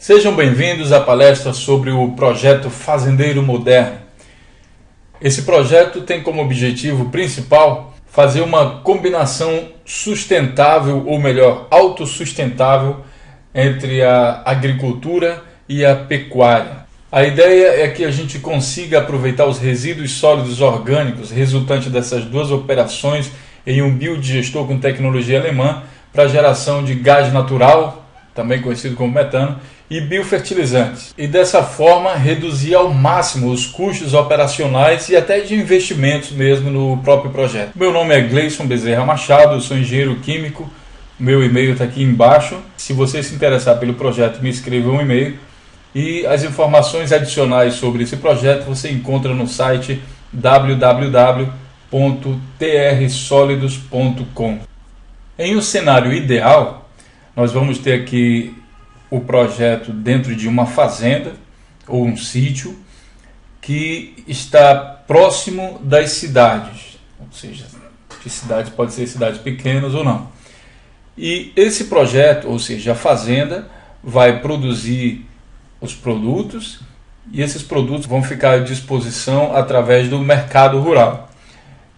Sejam bem-vindos à palestra sobre o projeto Fazendeiro Moderno. Esse projeto tem como objetivo principal fazer uma combinação sustentável, ou melhor, autossustentável, entre a agricultura e a pecuária. A ideia é que a gente consiga aproveitar os resíduos sólidos orgânicos resultantes dessas duas operações em um biodigestor com tecnologia alemã para a geração de gás natural, também conhecido como metano, e biofertilizantes. E dessa forma reduzir ao máximo os custos operacionais e até de investimentos mesmo no próprio projeto. Meu nome é Gleison Bezerra Machado, eu sou engenheiro químico, meu e-mail está aqui embaixo. Se você se interessar pelo projeto, me escreva um e-mail. E as informações adicionais sobre esse projeto você encontra no site www.trsolidos.com. Em um cenário ideal, nós vamos ter aqui o projeto dentro de uma fazenda ou um sítio que está próximo das cidades, ou seja, de cidades pode ser cidades pequenas ou não. E esse projeto, ou seja, a fazenda, vai produzir os produtos e esses produtos vão ficar à disposição através do mercado rural.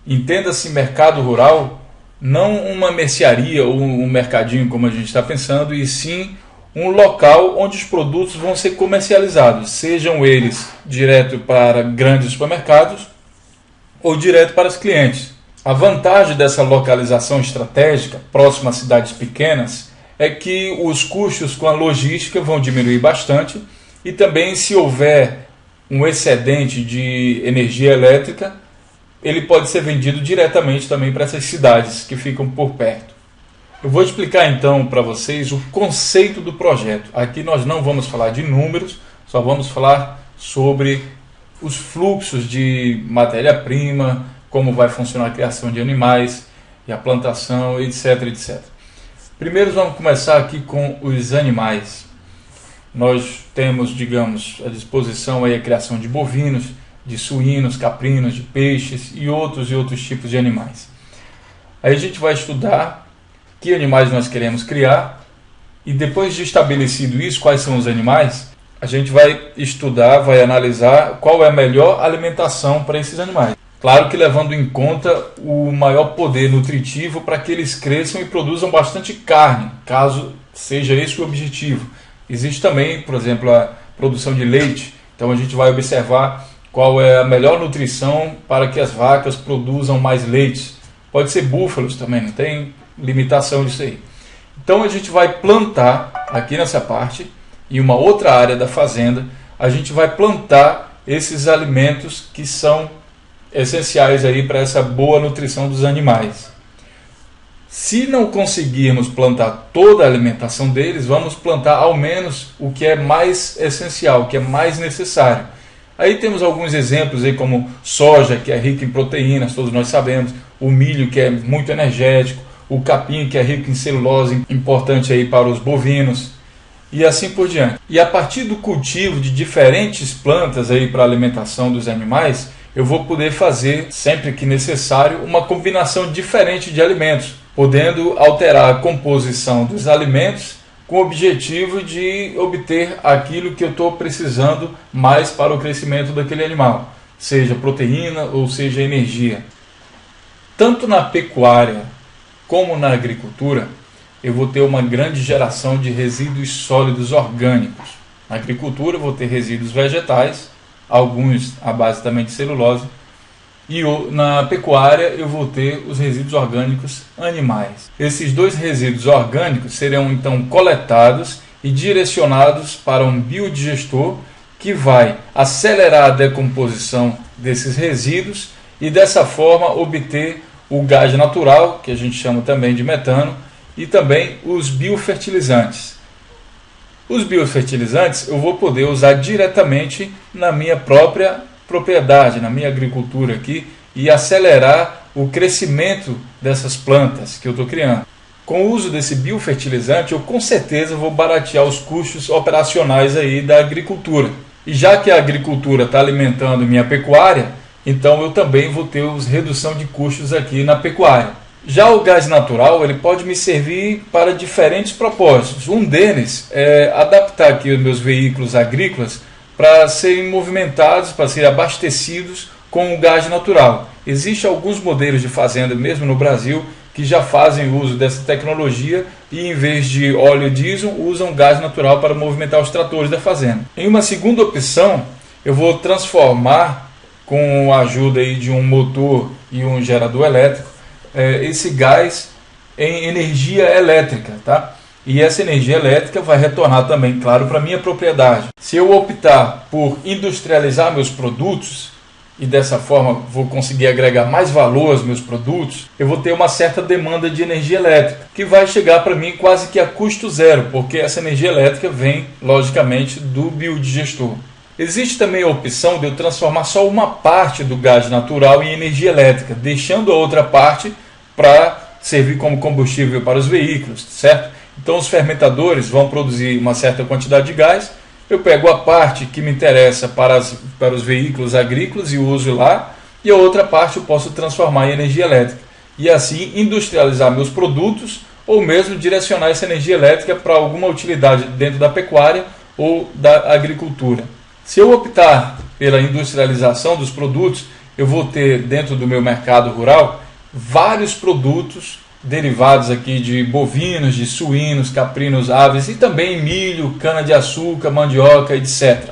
Entenda-se mercado rural não uma mercearia ou um mercadinho como a gente está pensando, e sim um local onde os produtos vão ser comercializados, sejam eles direto para grandes supermercados ou direto para os clientes. A vantagem dessa localização estratégica, próxima a cidades pequenas, é que os custos com a logística vão diminuir bastante e também, se houver um excedente de energia elétrica, ele pode ser vendido diretamente também para essas cidades que ficam por perto. Eu vou explicar então para vocês o conceito do projeto. Aqui nós não vamos falar de números, só vamos falar sobre os fluxos de matéria-prima, como vai funcionar a criação de animais e a plantação, etc, etc. Primeiro vamos começar aqui com os animais. Nós temos, digamos, à disposição aí a criação de bovinos, de suínos, caprinos, de peixes e outros tipos de animais. Aí a gente vai estudar que animais nós queremos criar, e depois de estabelecido isso, quais são os animais, a gente vai estudar, vai analisar qual é a melhor alimentação para esses animais. Claro que levando em conta o maior poder nutritivo para que eles cresçam e produzam bastante carne, caso seja esse o objetivo. Existe também, por exemplo, a produção de leite, então a gente vai observar qual é a melhor nutrição para que as vacas produzam mais leite. Pode ser búfalos também, não tem limitação disso aí. Então a gente vai plantar aqui nessa parte, em uma outra área da fazenda, a gente vai plantar esses alimentos que são essenciais aí para essa boa nutrição dos animais. Se não conseguirmos plantar toda a alimentação deles, vamos plantar ao menos o que é mais essencial, o que é mais necessário. Aí temos alguns exemplos aí, como soja, que é rica em proteínas, todos nós sabemos, o milho, que é muito energético, o capim, que é rico em celulose, importante aí para os bovinos, e assim por diante. E a partir do cultivo de diferentes plantas aí para a alimentação dos animais, eu vou poder fazer, sempre que necessário, uma combinação diferente de alimentos, podendo alterar a composição dos alimentos com o objetivo de obter aquilo que eu estou precisando mais para o crescimento daquele animal, seja proteína ou seja energia. Tanto na pecuária como na agricultura, eu vou ter uma grande geração de resíduos sólidos orgânicos. Na agricultura eu vou ter resíduos vegetais, alguns à base também de celulose, e na pecuária eu vou ter os resíduos orgânicos animais. Esses dois resíduos orgânicos serão então coletados e direcionados para um biodigestor que vai acelerar a decomposição desses resíduos e dessa forma obter o gás natural, que a gente chama também de metano, e também os biofertilizantes. Os biofertilizantes eu vou poder usar diretamente na minha própria propriedade, na minha agricultura aqui, e acelerar o crescimento dessas plantas que eu estou criando. Com o uso desse biofertilizante, eu com certeza vou baratear os custos operacionais aí da agricultura. E já que a agricultura está alimentando minha pecuária, então eu também vou ter redução de custos aqui na pecuária. Já o gás natural, ele pode me servir para diferentes propósitos. Um deles é adaptar aqui os meus veículos agrícolas para serem movimentados, para serem abastecidos com o gás natural. Existem alguns modelos de fazenda, mesmo no Brasil, que já fazem uso dessa tecnologia e, em vez de óleo diesel, usam gás natural para movimentar os tratores da fazenda. Em uma segunda opção, eu vou transformar, com a ajuda aí de um motor e um gerador elétrico, esse gás em energia elétrica, tá? E essa energia elétrica vai retornar também, claro, para a minha propriedade. Se eu optar por industrializar meus produtos, e dessa forma vou conseguir agregar mais valor aos meus produtos, eu vou ter uma certa demanda de energia elétrica, que vai chegar para mim quase que a custo zero, porque essa energia elétrica vem, logicamente, do biodigestor. Existe também a opção de eu transformar só uma parte do gás natural em energia elétrica, deixando a outra parte para servir como combustível para os veículos, certo? Então os fermentadores vão produzir uma certa quantidade de gás, eu pego a parte que me interessa para os veículos agrícolas e uso lá, e a outra parte eu posso transformar em energia elétrica. E assim industrializar meus produtos, ou mesmo direcionar essa energia elétrica para alguma utilidade dentro da pecuária ou da agricultura. Se eu optar pela industrialização dos produtos, eu vou ter dentro do meu mercado rural vários produtos derivados aqui de bovinos, de suínos, caprinos, aves e também milho, cana-de-açúcar, mandioca, etc.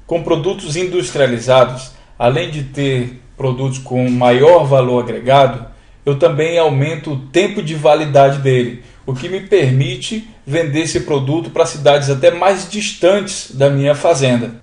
Com produtos industrializados, além de ter produtos com maior valor agregado, eu também aumento o tempo de validade dele, o que me permite vender esse produto para cidades até mais distantes da minha fazenda.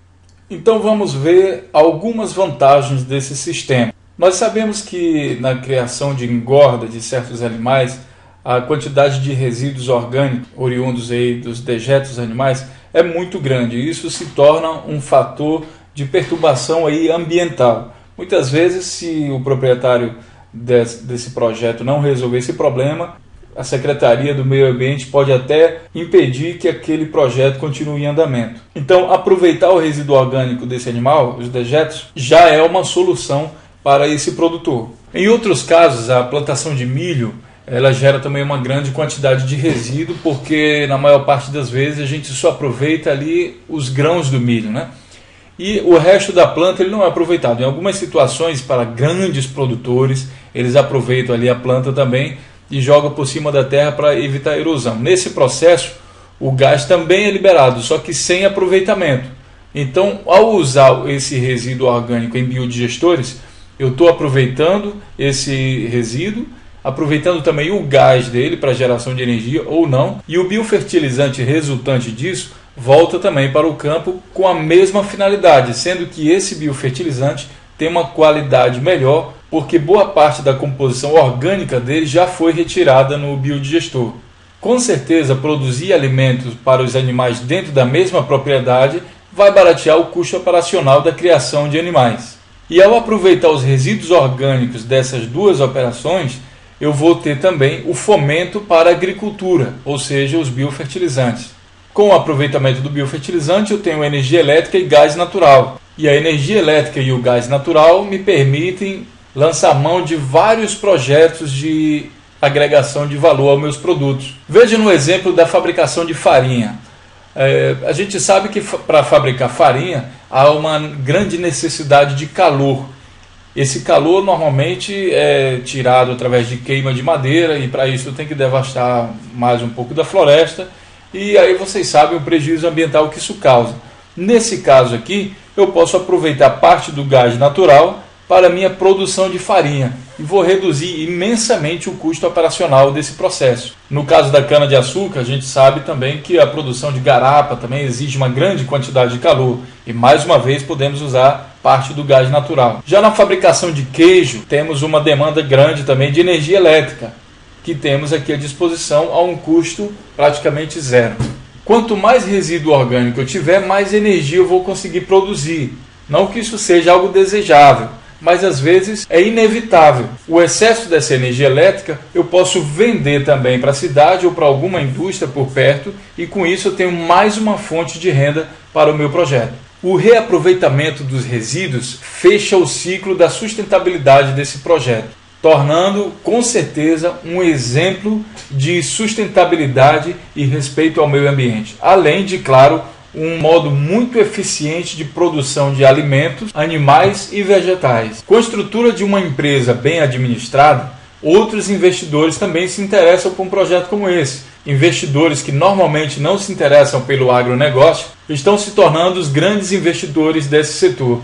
Então vamos ver algumas vantagens desse sistema. Nós sabemos que na criação de engorda de certos animais, a quantidade de resíduos orgânicos oriundos aí dos dejetos dos animais é muito grande. Isso se torna um fator de perturbação aí ambiental. Muitas vezes, se o proprietário desse projeto não resolver esse problema, a Secretaria do Meio Ambiente pode até impedir que aquele projeto continue em andamento. Então, aproveitar o resíduo orgânico desse animal, os dejetos, já é uma solução para esse produtor. Em outros casos, a plantação de milho, ela gera também uma grande quantidade de resíduo, porque na maior parte das vezes a gente só aproveita ali os grãos do milho, né? E o resto da planta ele não é aproveitado. Em algumas situações, para grandes produtores, eles aproveitam ali a planta também e jogam por cima da terra para evitar a erosão. Nesse processo, o gás também é liberado, só que sem aproveitamento. Então, ao usar esse resíduo orgânico em biodigestores, eu estou aproveitando esse resíduo, aproveitando também o gás dele para geração de energia ou não, e o biofertilizante resultante disso volta também para o campo com a mesma finalidade, sendo que esse biofertilizante tem uma qualidade melhor, porque boa parte da composição orgânica dele já foi retirada no biodigestor. Com certeza, produzir alimentos para os animais dentro da mesma propriedade vai baratear o custo operacional da criação de animais. E ao aproveitar os resíduos orgânicos dessas duas operações, eu vou ter também o fomento para a agricultura, ou seja, os biofertilizantes. Com o aproveitamento do biofertilizante, eu tenho energia elétrica e gás natural. E a energia elétrica e o gás natural me permitem lançar mão de vários projetos de agregação de valor aos meus produtos. Veja no exemplo da fabricação de farinha. A gente sabe que para fabricar farinha há uma grande necessidade de calor. Esse calor normalmente é tirado através de queima de madeira e para isso tem que devastar mais um pouco da floresta e aí vocês sabem o prejuízo ambiental que isso causa. Nesse caso aqui, eu posso aproveitar parte do gás natural para a minha produção de farinha e vou reduzir imensamente o custo operacional desse processo. No caso da cana-de-açúcar, a gente sabe também que a produção de garapa também exige uma grande quantidade de calor e mais uma vez podemos usar parte do gás natural. Já na fabricação de queijo, temos uma demanda grande também de energia elétrica, que temos aqui à disposição a um custo praticamente zero. Quanto mais resíduo orgânico eu tiver, mais energia eu vou conseguir produzir. Não que isso seja algo desejável, mas às vezes é inevitável. O excesso dessa energia elétrica eu posso vender também para a cidade ou para alguma indústria por perto e com isso eu tenho mais uma fonte de renda para o meu projeto. O reaproveitamento dos resíduos fecha o ciclo da sustentabilidade desse projeto. tornando com certeza um exemplo de sustentabilidade e respeito ao meio ambiente, além de, claro, um modo muito eficiente de produção de alimentos, animais e vegetais. Com a estrutura de uma empresa bem administrada, outros investidores também se interessam por um projeto como esse. Investidores que normalmente não se interessam pelo agronegócio estão se tornando os grandes investidores desse setor.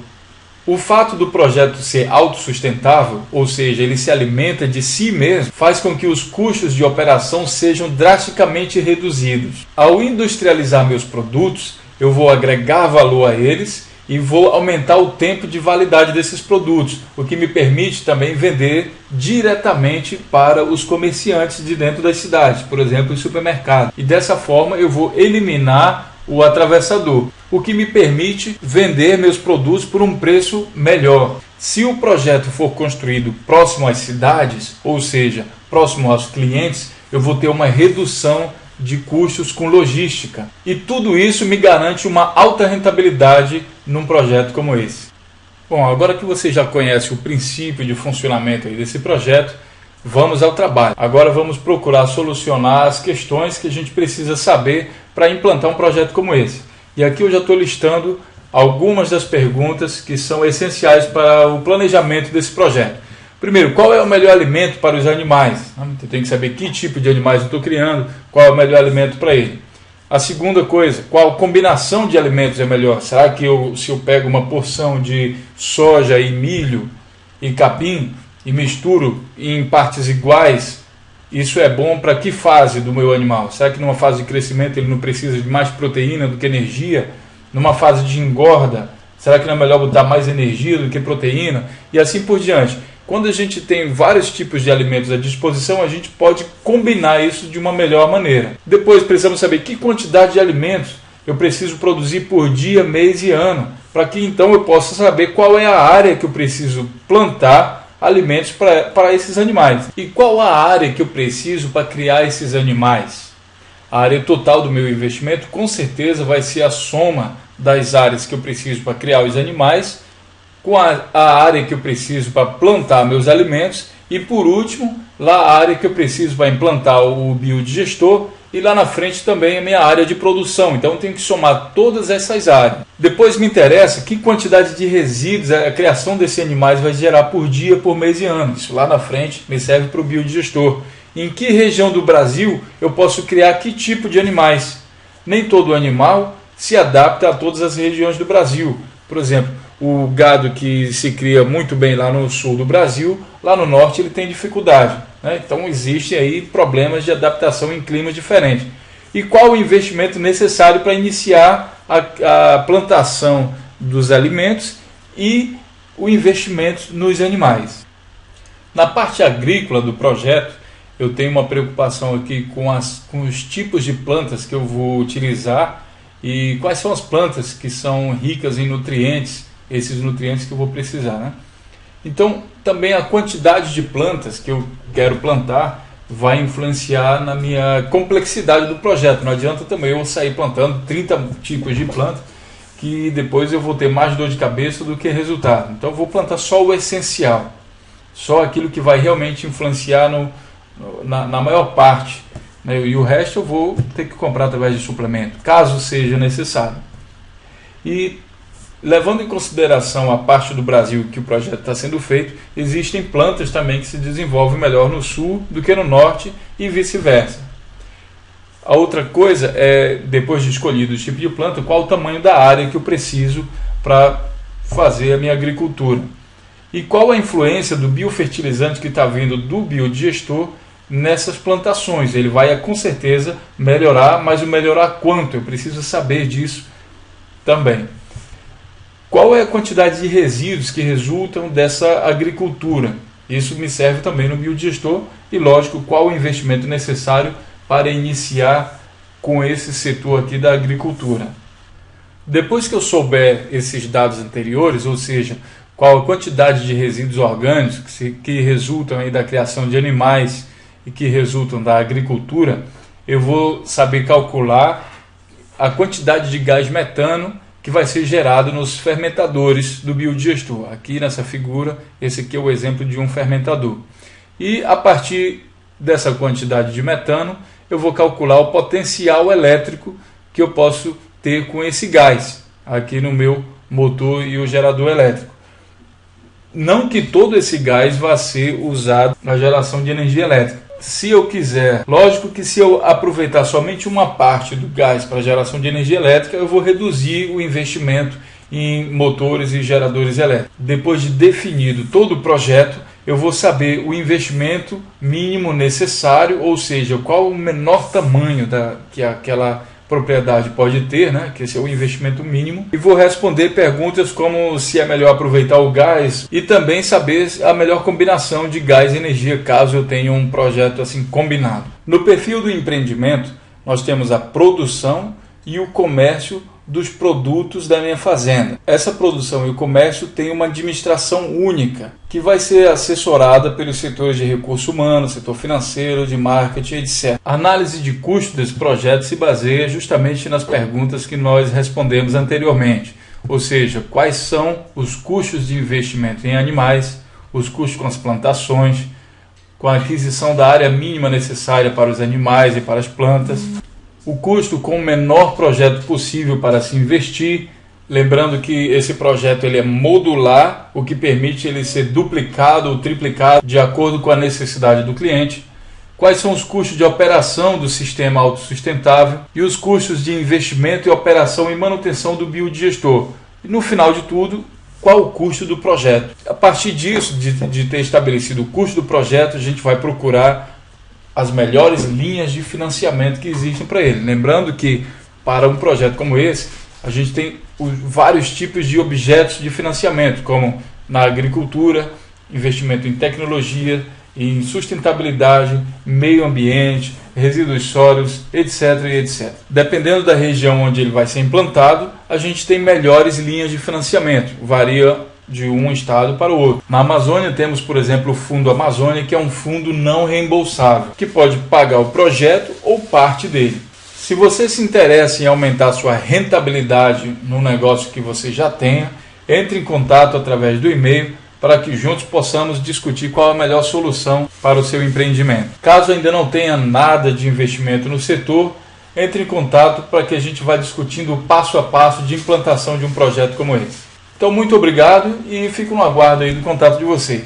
O fato do projeto ser autossustentável, ou seja, ele se alimenta de si mesmo, faz com que os custos de operação sejam drasticamente reduzidos. Ao industrializar meus produtos, eu vou agregar valor a eles e vou aumentar o tempo de validade desses produtos, o que me permite também vender diretamente para os comerciantes de dentro das cidades, por exemplo, os supermercados. E dessa forma eu vou eliminar o atravessador, o que me permite vender meus produtos por um preço melhor. Se o projeto for construído próximo às cidades, ou seja, próximo aos clientes, eu vou ter uma redução de custos com logística. E tudo isso me garante uma alta rentabilidade num projeto como esse. Bom, agora que você já conhece o princípio de funcionamento aí desse projeto, vamos ao trabalho. Agora vamos procurar solucionar as questões que a gente precisa saber para implantar um projeto como esse. E aqui eu já estou listando algumas das perguntas que são essenciais para o planejamento desse projeto. Primeiro, qual é o melhor alimento para os animais? Eu tenho que saber que tipo de animais eu estou criando, qual é o melhor alimento para ele. A segunda coisa, qual combinação de alimentos é melhor? Será que se eu pego uma porção de soja e milho e capim e misturo em partes iguais, isso é bom para que fase do meu animal? Será que numa fase de crescimento ele não precisa de mais proteína do que energia? Numa fase de engorda, será que não é melhor botar mais energia do que proteína? E assim por diante. Quando a gente tem vários tipos de alimentos à disposição, a gente pode combinar isso de uma melhor maneira. Depois precisamos saber que quantidade de alimentos eu preciso produzir por dia, mês e ano, para que então eu possa saber qual é a área que eu preciso plantar alimentos para esses animais. E qual a área que eu preciso para criar esses animais? A área total do meu investimento com certeza vai ser a soma das áreas que eu preciso para criar os animais com a área que eu preciso para plantar meus alimentos e, por último, lá a área que eu preciso para implantar o biodigestor e lá na frente também a minha área de produção. Então eu tenho que somar todas essas áreas. Depois me interessa que quantidade de resíduos a criação desses animais vai gerar por dia, por mês e ano. Isso lá na frente me serve para o biodigestor. Em que região do Brasil eu posso criar que tipo de animais? Nem todo animal se adapta a todas as regiões do Brasil. Por exemplo, o gado que se cria muito bem lá no sul do Brasil, lá no norte ele tem dificuldade, né? Então existem aí problemas de adaptação em climas diferentes. E qual o investimento necessário para iniciar a plantação dos alimentos e o investimento nos animais? Na parte agrícola do projeto, eu tenho uma preocupação aqui com os tipos de plantas que eu vou utilizar e quais são as plantas que são ricas em nutrientes, esses nutrientes que eu vou precisar, né? Então, também a quantidade de plantas que eu quero plantar vai influenciar na minha complexidade do projeto. Não adianta também eu sair plantando 30 tipos de planta, que depois eu vou ter mais dor de cabeça do que resultado. Então, eu vou plantar só o essencial, só aquilo que vai realmente influenciar na maior parte, né? E o resto eu vou ter que comprar através de suplemento, caso seja necessário. E levando em consideração a parte do Brasil que o projeto está sendo feito, existem plantas também que se desenvolvem melhor no sul do que no norte e vice-versa. A outra coisa é, depois de escolhido o tipo de planta, qual o tamanho da área que eu preciso para fazer a minha agricultura. E qual a influência do biofertilizante que está vindo do biodigestor nessas plantações. Ele vai com certeza melhorar, mas o melhorar quanto? Eu preciso saber disso também. Qual é a quantidade de resíduos que resultam dessa agricultura? Isso me serve também no biodigestor e, lógico, qual o investimento necessário para iniciar com esse setor aqui da agricultura. Depois que eu souber esses dados anteriores, ou seja, qual a quantidade de resíduos orgânicos que resultam aí da criação de animais e que resultam da agricultura, eu vou saber calcular a quantidade de gás metano que vai ser gerado nos fermentadores do biodigestor. Aqui nessa figura, esse aqui é o exemplo de um fermentador. E a partir dessa quantidade de metano, eu vou calcular o potencial elétrico que eu posso ter com esse gás aqui no meu motor e o gerador elétrico. Não que todo esse gás vá ser usado na geração de energia elétrica. Se eu quiser, lógico que se eu aproveitar somente uma parte do gás para geração de energia elétrica, eu vou reduzir o investimento em motores e geradores elétricos. Depois de definido todo o projeto, eu vou saber o investimento mínimo necessário, ou seja, qual o menor tamanho que aquela propriedade pode ter, né? Que esse é o investimento mínimo, e vou responder perguntas como se é melhor aproveitar o gás e também saber a melhor combinação de gás e energia, caso eu tenha um projeto assim combinado. No perfil do empreendimento, nós temos a produção e o comércio dos produtos da minha fazenda. Essa produção e o comércio tem uma administração única, que vai ser assessorada pelos setores de recursos humanos, setor financeiro, de marketing, etc. A análise de custo desse projeto se baseia justamente nas perguntas que nós respondemos anteriormente, ou seja, quais são os custos de investimento em animais, os custos com as plantações, com a aquisição da área mínima necessária para os animais e para as plantas, o custo com o menor projeto possível para se investir, lembrando que esse projeto ele é modular, o que permite ele ser duplicado ou triplicado de acordo com a necessidade do cliente. Quais são os custos de operação do sistema autossustentável e os custos de investimento e operação e manutenção do biodigestor. E no final de tudo, qual o custo do projeto. A partir disso, de ter estabelecido o custo do projeto, a gente vai procurar as melhores linhas de financiamento que existem para ele. Lembrando que para um projeto como esse, a gente tem vários tipos de objetos de financiamento, como na agricultura, investimento em tecnologia, em sustentabilidade, meio ambiente, resíduos sólidos, etc, etc. Dependendo da região onde ele vai ser implantado, a gente tem melhores linhas de financiamento. Varia de um estado para o outro. Na Amazônia temos, por exemplo, o Fundo Amazônia, que é um fundo não reembolsável, que pode pagar o projeto ou parte dele. Se você se interessa em aumentar a sua rentabilidade no negócio que você já tenha, entre em contato através do e-mail para que juntos possamos discutir qual a melhor solução para o seu empreendimento. Caso ainda não tenha nada de investimento no setor, entre em contato para que a gente vá discutindo o passo a passo de implantação de um projeto como esse. Então, muito obrigado e fico no aguardo aí do contato de vocês.